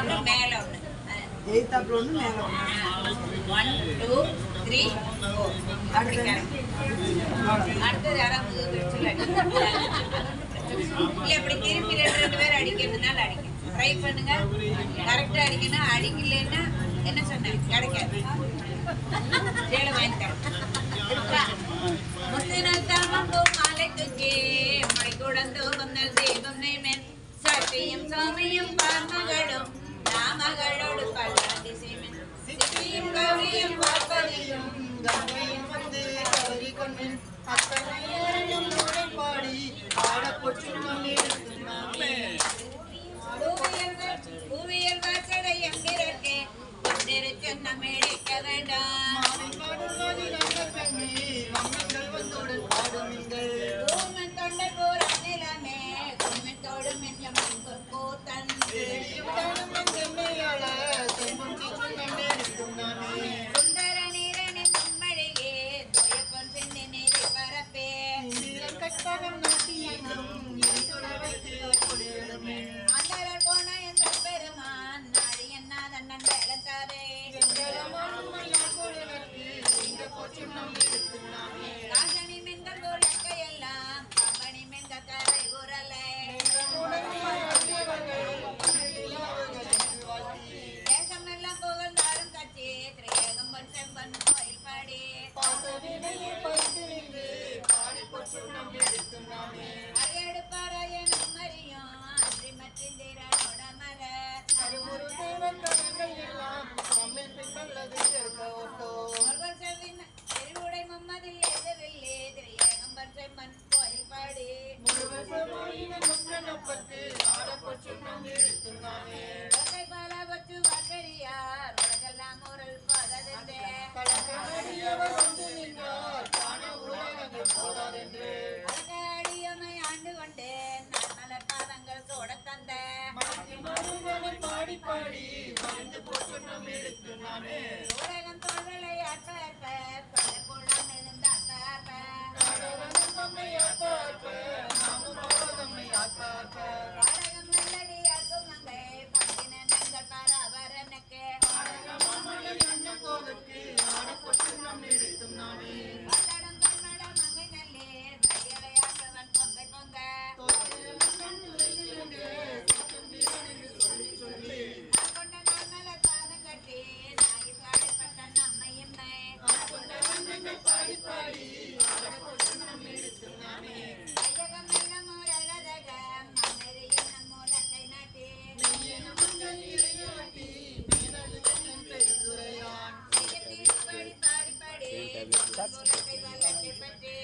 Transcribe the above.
அப்புறம் மேலே ஒன்று எய்த்தாப்புல ஒன்று மேலே ஒன்று 1 2 3 4 அடுத்தது யாராவது இல்லை இப்படி திருப்பி ரெண்டு பேர் அடிக்கிறதுனால அடிக்க ட்ரை பண்ணுங்க கரெக்டாக அடிக்கணும் அடிக்கலைன்னா என்ன சொன்னேன் கிடைக்காது ஜெயில வாங்கிட்டேன் முத்தினால் தாமம் போ மாலை தூக்கி மழை குடந்து வந்த தெய்வம் நெய்மேன் சத்தியும் சாமியும் பார்மகளும் நாமகளோடு பல்லாண்டி செய்மேன் சித்தியும் கௌரியும் பார்ப்பதியும் கங்கையும் வந்து கவரி கொண்டேன் அத்தனையும் பாடி ஆட பொற்று பூவியல் வாசடை எங்கிருக்கே கொண்டிருச்சென்ன மேடிக்க வேண்டாம் பூமன் தொண்டை போர் அநிலமே கும்மன் தோடும் என் கூத்தன் சுந்தர நீரனின் மும்மடியே துயப்பன் சிந்தி நீரை பரப்பே அந்தரர் போன என்ற பெருமான் நாடி என்ன தன்னன் வேளத்தாரே காசனி மெந்தல் கோலக்கையெல்லாம் கம்பனி மெந்த கரை குரலை தேசமெல்லாம் புகழ்ந்தாலும் கட்சி திரையகம்பன் செம்பன் கோயில் பாடி அரையெடுப்பாராய நம்மறியும் அன்றி மற்றிந்திரனோட மர ஒருவர் செவ்வின் திருவுடை மம்மதில் எதிரில்லே திரையகம்பன் செம்பன் கோயில் பாடி ஒற்றை பாலா பச்சு வாக்கரியார் உலகெல்லாம் முரல் பததென்றே அழகாடியமை ஆண்டு கொண்டேன் நான் மலர் பாதங்கள் சோட தந்த உலகம் தோழலை அற்ப கொள்ளம் எழுந்த பாடகம் நல்லடி அற்பும் அங்கை பங்கின நங்கள் பரவரனுக்கு பல்லடம் கண்ணடம் அங்கை நல்லே வடியலையாற்றவன் பொங்கை பொங்க கொண்ட நாமல பாதம் கட்டி நாகி பாடிப்பட்ட நம்மையும்மை ஐயகம் எல்லாம் ஊரலதகம் மன்னரையும் நம்மூலக்கை நாட்டி பாடி பாடி பாடி ஊலக்கை வல்லக்கை பற்றி